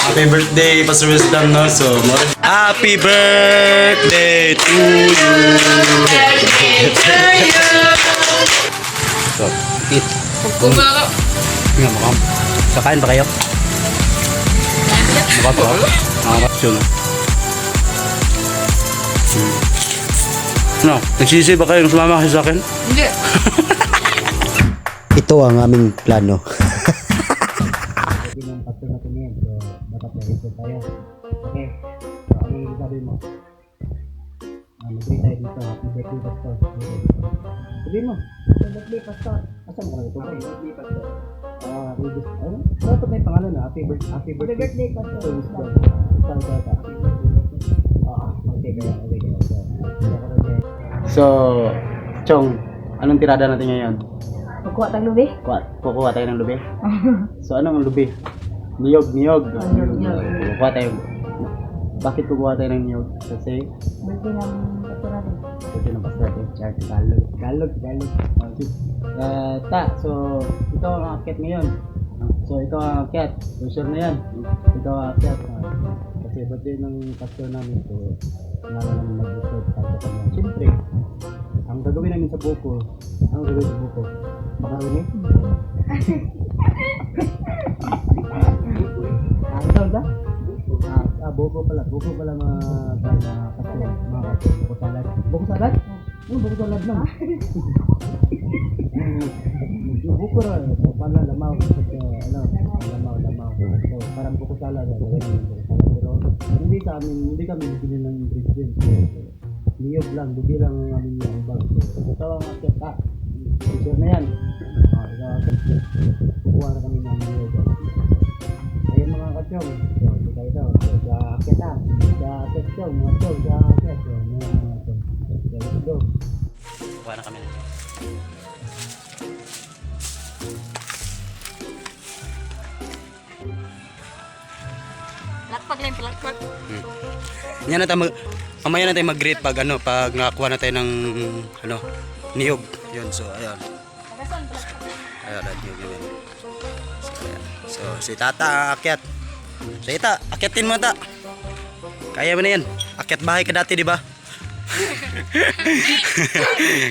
Happy birthday, Pastor Wisdom, no? So, happy birthday to you. So, eat. Kumaka. Nga, makam. Sakain ba kayo? Makam ba? Makam yun. No, nagsisi ba kayong sumama kasi sa akin? Hindi. Ito ang aming plano. Sabihin mo, birthday pastor. Asan ka na ito? Birthday pastor. Dapat na yung pangalan na, happy birthday pastor. Isang bata. Okay kaya. So, Chong, anong tirada natin ngayon? Kukuha tayong lubi? Kukuha tayo ng lubi. So, anong lubi? Niyog. Kukuha tayo. Bakit kukuha tayo ng niyog? Kasi Birthday ng pastor natin. ito ng pastor natin. Tagalog. So ito ang akyat ngayon. So ito ang akyat. So sure na yan. Ito ang akyat. Kasi birthday ng pastor namin. So kailangan namin mag-record para sa kanya. Siyempre, ang gagawin namin sa buko. Makaroni? Buko pala mga pastor. Buko salad. Buko salad? Buko salad lang. Buko rin. Pala lamaw. Lamaw. So, parang buko salad. Pero hindi kami bibili ng ingredients. Niyog lang. Bubi lang ang aming niyambag. Ito ang akyat ka. Sure na yan. Ito ang akyat. Kukuha na kami ng niyog. Ayun mga katyong. So, ito. Sa akyat ha. Sa akyat chong. Mga chong. Sa akyat. Let's go. Kukuha na kami. Lakpag lang, lakpag. Yan na tayo mamaya na tayo mag-greet pag nakakuha na tayo ng niyog. Yun, so ayan. Ayan, niyog yun. So, ayan. So, si Tata akyat. So, Ita, akyatin mo ta. Kaya mo na yan. Akyat bahay ka dati, di ba?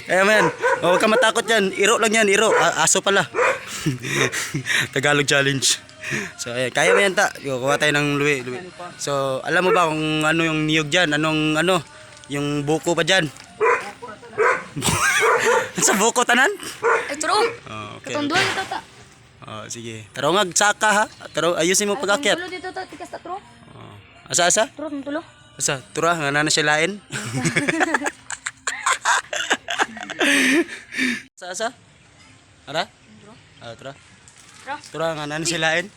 Kaya mo yan. Huwag ka matakot yan. Iro lang yan, iro. Aso pala. Tagalog challenge. So, ayan. Kaya mo yan ta. Kuha tayo ng luwi. So, alam mo ba kung ano yung niyog dyan? Yung buko pa dyan? Sa buko tanan? Ay, turong. Okay. Katunduan ito ta. Sige. Tarong saka ha. Ayusin mo pag-akyat. Tulo dito ta, tikas ta turong. Asa? Turong, tulo. Asa? Tura, nga na siya lain. Asa? Ara? Tura. Tura, nga na siya lain.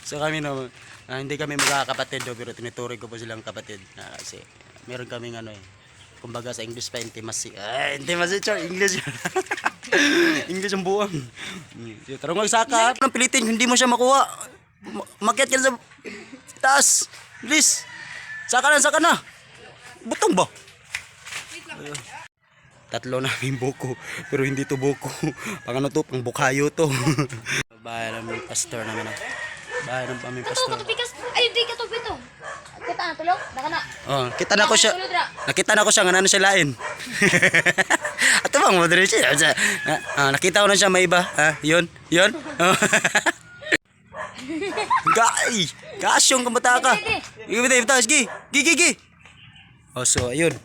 So kami hindi kami magkakapatid pero tinuturing ko po silang kapatid. Kasi meron kaming kumbaga sa English pa intimacy. Intimacy, char, English. English ang buwan. Tara magsaka. Ang pilitin, hindi mo siya makuha. Makyat ka sa taas. Bilis. Saka na. Butong ba? Tatlo na yung buko. Pero hindi to buko. Pang to, pang bukayo to. Bahay namin pastor namin. Bahay namin aming pastor. Tikas. Ay, di ka to pito. Kita na tulo. Naka na. Kita na ko siya. Nakita na ko siya nga siya lain. Ato bang mo dire siya. Nakita ko na siya may iba. Yun. Gasyong kamata ka. Sige. Gi. So ayun.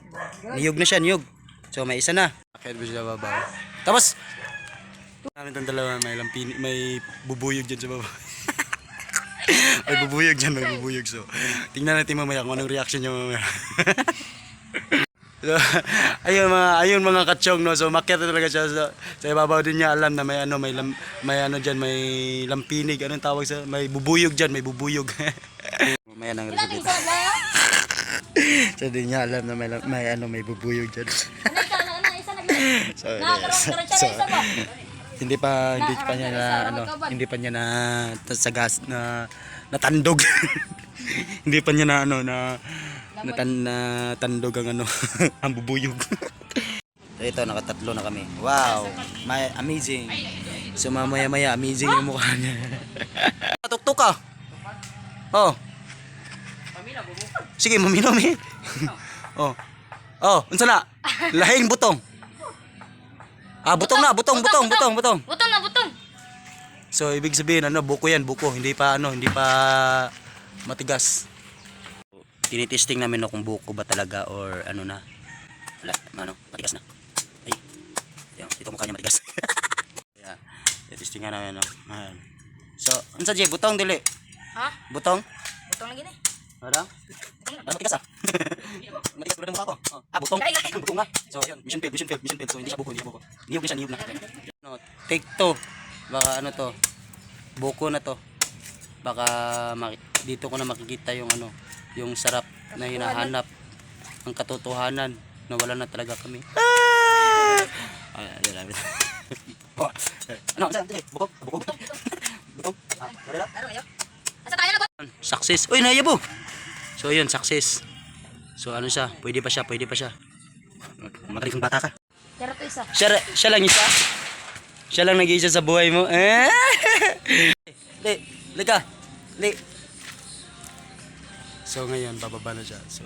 Niyog na siya, niyog. So may isa na. Akit mo siya baba. Tapos namin itong dalawa may bubuyog dyan sa baba. May bubuyog. So tingnan natin mamaya kung anong reaction niya mamaya. So, ayun mga katsyong, no. So makyat talaga siya sa ibabaw din niya, alam na may diyan, may lampinig, anong tawag sa, may bubuyog diyan, may bubuyog. Mamaya nang result. So din niya alam na may bubuyog diyan. So, hindi pa niya na sagas na natandog. Hindi pa niya na natandog ang ang bubuyog. So ito, nakatatlo na kami. Wow, amazing. So mamaya-maya, amazing yung mukha niya. Tuktok ka. Oh. Sige, maminom eh. Oh. Oh, unsa na? Lahing butong. Ah, butong na, butong. Butong na, butong. So ibig sabihin ano, buko yan, buko. Hindi pa matigas. Tinitesting namin kung buko ba talaga or ano na. Wala, matigas na. Ay. Dito mukha niya matigas. Yeah. Tinitesting nga namin Ayan. So, unsa Jay, butong dili? Ha? Butong? Butong lagi na. Ano? Matigas ah. Matigas pero mukha ko. Butong. Butong nga. So, yun, mission failed. So, hindi siya buko. Niyog na. No, take 2. Baka ano to. Buko na to. Baka dito ko na makikita yung yung sarap na hinahanap, ang katotohanan na wala na talaga kami. Oh, ano, buko. Butong. Wala. Asa tayo na ba? Success. Uy, nayabo. So, yun, success. So, ano siya? Pwede pa siya. Magaling kang bata ka. Pero to isa. Siya lang isa. Siya lang nag-iisa sa buhay mo. Liga. So, ngayon, bababa na siya. So,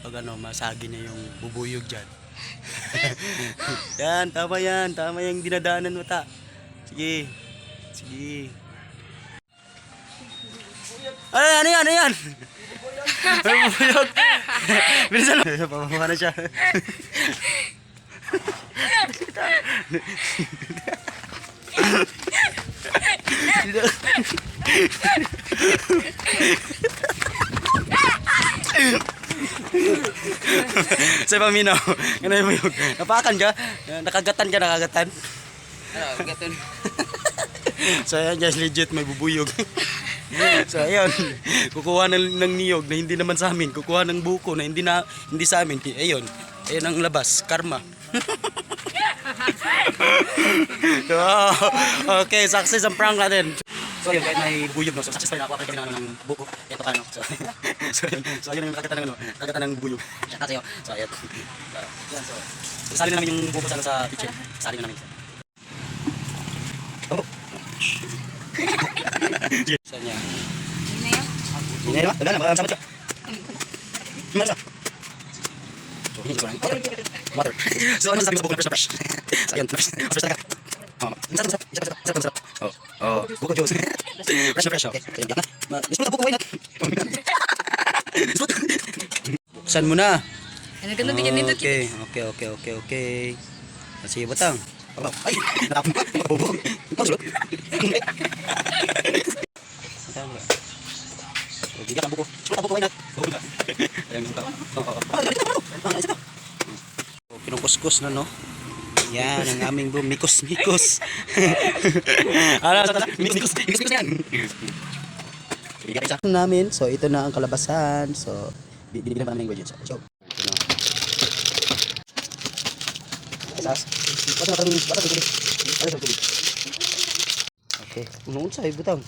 pag masagi niya yung bubuyog dyan. Yan, tama yung dinadaanan mo ta. Sige. Ano yan? Bubuyog. Bilisan mo. Bababa na siya. Sa paminaw, ganun mo yung napakan ka, nakagatan. Nakagatan. So ayan guys, legit may bubuyog. So ayun, kukuha ng niyog na hindi naman sa amin, kukuha ng buko na hindi sa amin. Ayun ang labas, karma. Okay, success ang prank natin. So yun, kahit may buyog so success pa rin ako kapag kami ng buko. Ito ka So yun yung kakatan ng buyog. Shout out sa'yo. So ayun. So sali na namin yung buko sa kitchen. Sali na namin. Saan niya? Hindi na yun? Wala na, makakasama siya. Mara siya. So, hindi siya water. So, ano sabi sa buko na fresh. So, ayun, fresh talaga. Masarap. Buko juice. Fresh. Okay, diyak na. Ispo na buko, why not? Buksan mo na. Ano ganun bigyan nito? Okay. Sige, batang. Ay, natapon pa. Bubog. Pagsulot. Bigyan ang buko. Ispo na buko, why not? Kinukuskus na, no? Yan, ang aming bro. Mikos. Mikos na yan. Namin. So, ito na ang kalabasan. So, binibigyan pa namin ng ingredients. So, ito na. Okay. Unong sa ibutang.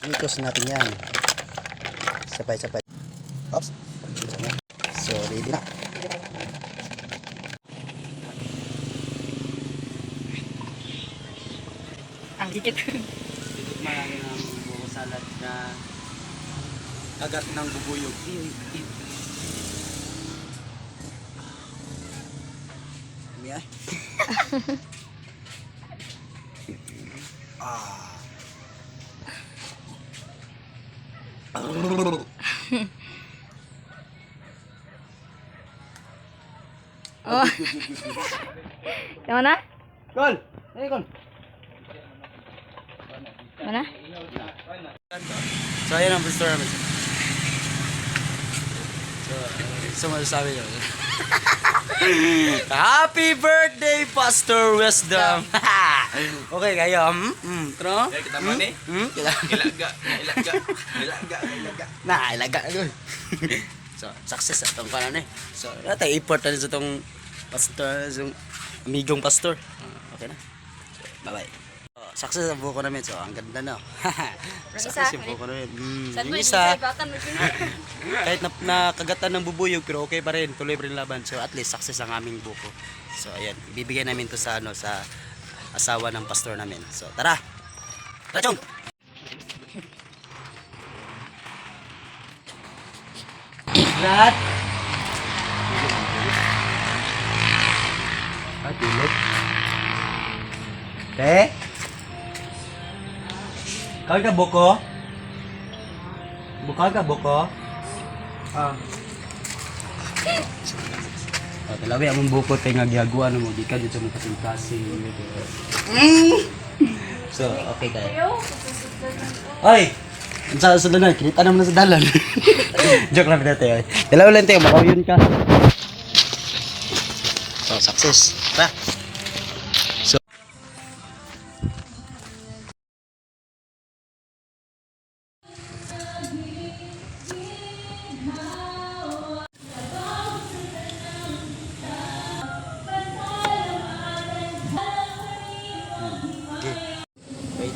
Mikos natin yan. Sabay. Oops. So, ready na. Ang higit. Marami ng buko salad na agat ng bubuyog. Mia. Oh. Tama na? Kol! Hey, Kol! Mana? So, ayan ang first story namin. So masasabi nyo. Happy birthday, Pastor Wisdom! Okay, kayo. Tro? Kita mana? Ilaga. Na, ilaga. So, success sa itong kanan eh. So, natay import na sa itong pastor, yung amigong pastor. Okay na. So, bye-bye. So, success ang buko namin. So, ang ganda na. Success yung buko namin. Yung isa, kahit nakagatan ng bubuyog, pero okay pa rin. Tuloy pa rin laban. So, at least success ang aming buko. So, ayan. Ibibigay namin to sa, ano, sa asawa ng pastor namin. So, tara! Tara, Chong! Lahat! Ay, tulog. Te? Kawin ka buko? Bukal ka buko? Talawi among buko tayo nga gihaguan mo. Di ka dito mo kasing-kasing. So, okay tayo. Oy! Ang sa dalan, kinita naman na sa dalan. Joke lang tayo. Dalaw lang tayo, makawin ka. So, success. Tara! So, wait.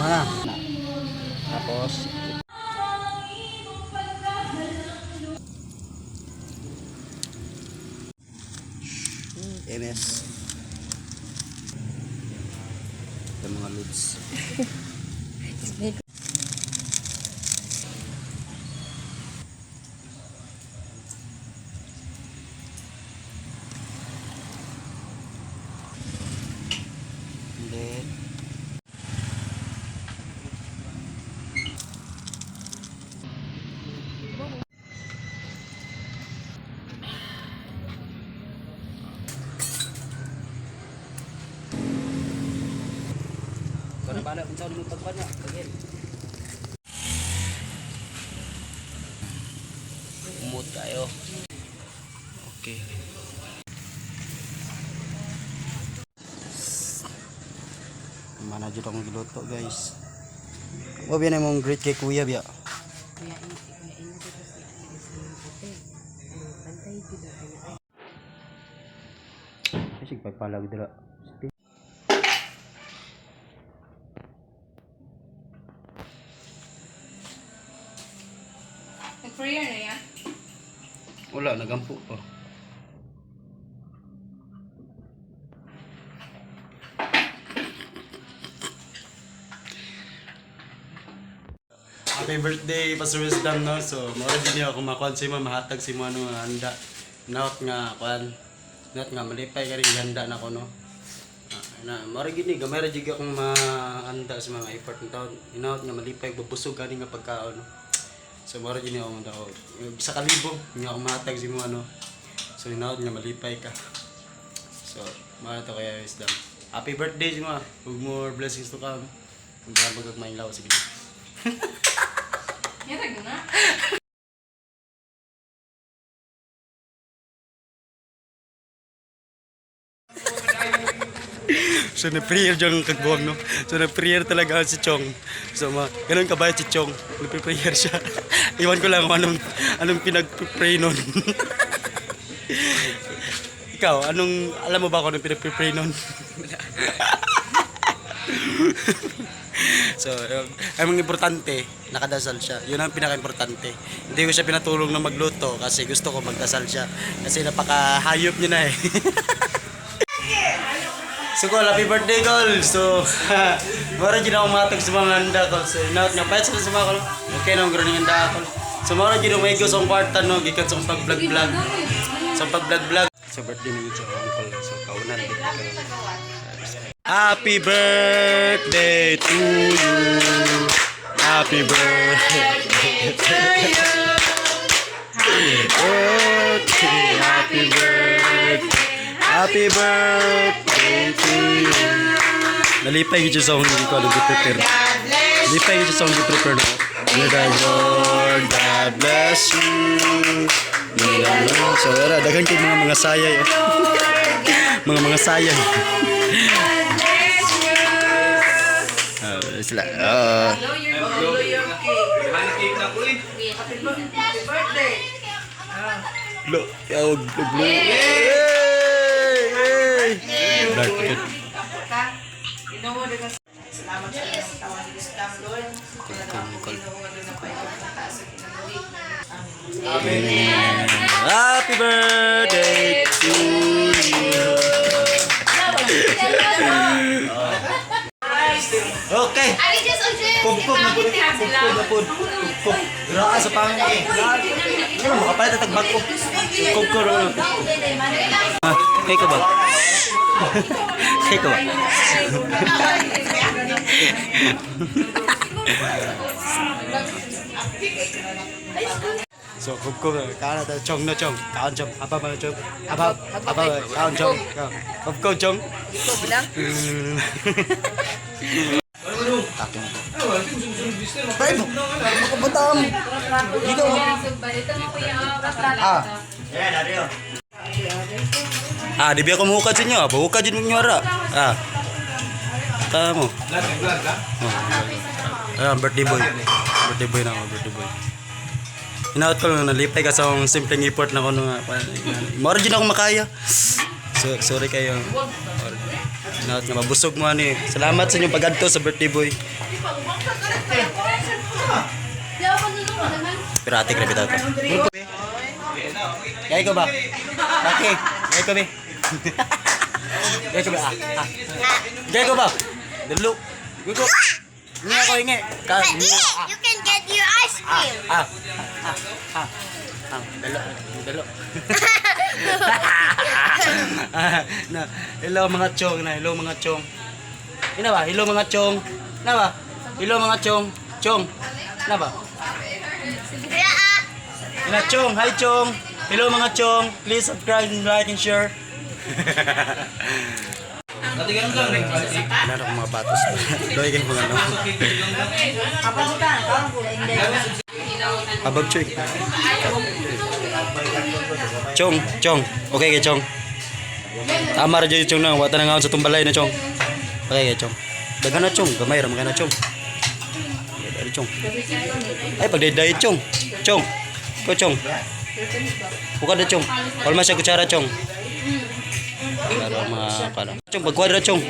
Mana? Tapos MS dan mga loads. Then Kau nak balik kau dulu banyak. Again. Umut tayo. Okay. Mana jud akong giluto, guys. Wa biya na mong great kay kuya biya. Kasi pagpalag dira. Prayer na yan. Wala, nagampo pa. Happy birthday, Pastor Wisdom, no? So, maraming din ako makuhan sa mo, mahatag si mo ano nga handa. Naot nga, kuhan. Naot nga, malipay ka rin handa na ko, no? Maraming gini, gamay rin akong mahanda sa mga effort ng taon. Inaot nga, malipay, babusog ka rin nga pagkaon, no? So, mara din ako manda ko. Sa kalibo, hindi ako matag si mo ano. So, inaot nga malipay ka. So, mara to kaya Wisdom. Happy birthday si mo. Huwag more blessings to come. Huwag ka bagag mainlaw. Sige na. Yan na. So, na-prayer dyan ang kagbuwag, no? So, na-prayer talaga si Chong. So, ganun kabayad si Chong. Nag-prayer siya. Iwan ko lang kung anong pinag-pray nun. Ikaw, alam mo ba kung anong pinag-pray nun? So, ang importante, nakadasal siya. Yun ang pinaka-importante. Hindi ko siya pinatulong na magluto kasi gusto ko magdasal siya. Kasi napaka-hayop niya na eh. So, Col, happy birthday, Col! So, mara dyan ako matag sa mga handa, Col. So, inaot nga, pahit sila sa mga, Col. Okay na, ang gano'n yung handa, Col. So, mara dyan ako may sa kwarta, no? Gikat sa pag-vlog-vlog. Sa pag-vlog-vlog. Sa birthday ni Yucho, Col. So, kaunan. Happy birthday to you. Happy birthday to you. Happy birthday. Happy birthday to you. Nalipay yung sa hindi ko alam prepare. Nalipay yung sa hindi prepare na. May Lord, God bless you. So, dagan kayo mga sayay. mga sayay. Sila. Lo, yaw, blue. Dark kid. Happy birthday to you. Okay. Kugkog na po. Kugkog na po. Kugkog. Raa sa pangin. Ano, makapalit at tagbag ko. Kugkog na po. Kaya ka ba? Kaya ka ba? So, kugkog na. Kaan na chong na chong. Kaan chong. Apa ba na chong? Apa. Kaan chong. Kugkog chong. Takin ko. Ay, makabatam. Dito. Di biya ko mahukad sa inyo. Bahukad yun mong nyara. Tama mo. Birthday boy. Birthday boy na ako. Birthday boy. Inaot ko lang. Nalipay ka sa akong simpleng effort na ko nung Mara dyan ako makaya. Sorry kayo. Inaot nga. Mabusog mo ani. Salamat sa inyong pag-adto sa birthday boy. Pero ate, grabe tayo. Kaya ko ba? Okay. Kaya ko ba? Kaya ko ba? Kaya ko ba? Dalo. Kaya ko. Hindi ako hingi. You can get your ice cream. Dalo. Hello mga chong na. Hello mga chong. Ina ba? Hello mga chong. Na ba? Hello mga chong. Chong. Na ba? Ina chong. Hi chong. Hello mga chong. Please subscribe and like and share. Ano mga batos. Doy kayo mga ano. Abag choy. Chong. Okay kay chong. Tama ra jud chong na. Wata na nga sa tumbalay na chong. Okay kay chong. Dagan na chong. Gamay ra mga na chong. Dari chong. Ay pagday chong. Chong. Ko chong. Bukan na chong. Kalma siya kutsara chong. Para mga kala. Chong pagkwadra chong.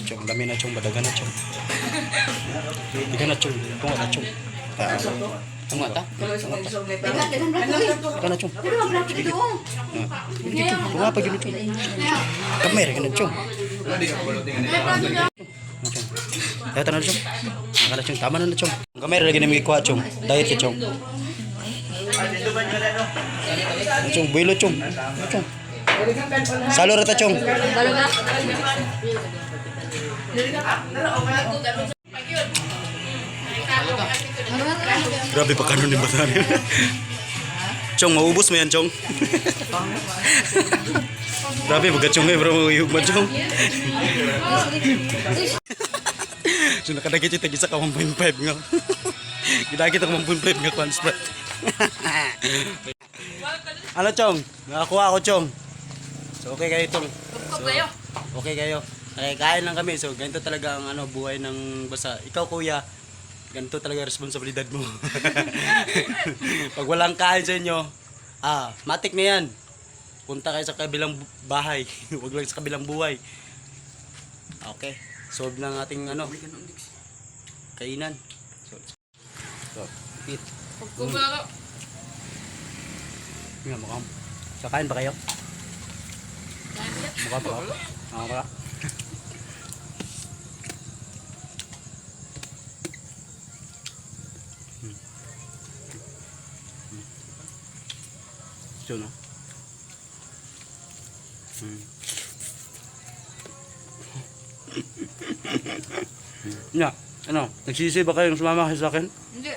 Chong dami na chong badagan na chong. Digan na chong. Tunga ta chong. Tunga ta. Digan na chong. Tunga pa gyud chong. Kamera ka na chong. Kaya tanan chong. Akala chong tama na chong. Kamera lagi na magikuha chong. Diet ka chong. Chong, builo chong. Chong. Salo rata chong. Grabe pa kanon ni batan. Chong, maubos mo yan chong. Grabe pagka chong bro, mauyog chong. So nakadagit ito isa ka 1.5 nga. Gidagit ako 1.5 nga kwan spread. Ano chong? Nakakuha ako chong. So okay kayo tong. So, okay kayo. Kain lang kami. So ganito talaga ang ano buhay ng basta. Ikaw kuya, ganito talaga responsibilidad mo. Pag walang kain sa inyo, matik na yan. Punta kayo sa kabilang bahay. Huwag lang sa kabilang buhay. Okay. Solve ng ating ano kainan. So, eat. Nga mukhang. So, kain ba kayo? Mukha pa ako. Ako ka. So, no? Nya, ano? Nagsisi ba kayong sumama kayo sa akin? Hindi.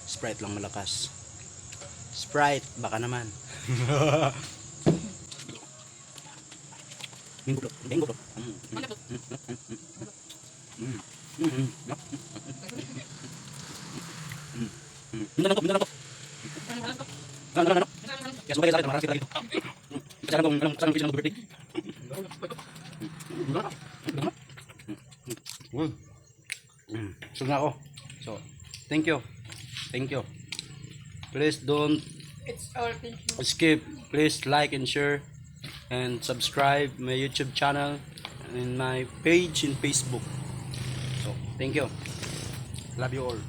Sprite lang malakas. Sprite, baka naman. Bingo bro, bingo bro. Mindan lang to, mindan lang to. Ano? Kaya sumagay sa akin, marang kita lagi to. Kasi alam kong, saan ang pwede ng birthday. Sug na ako. So, thank you. Thank you. Please don't skip. Please like and share and subscribe my YouTube channel and my page in Facebook. So, thank you. Love you all.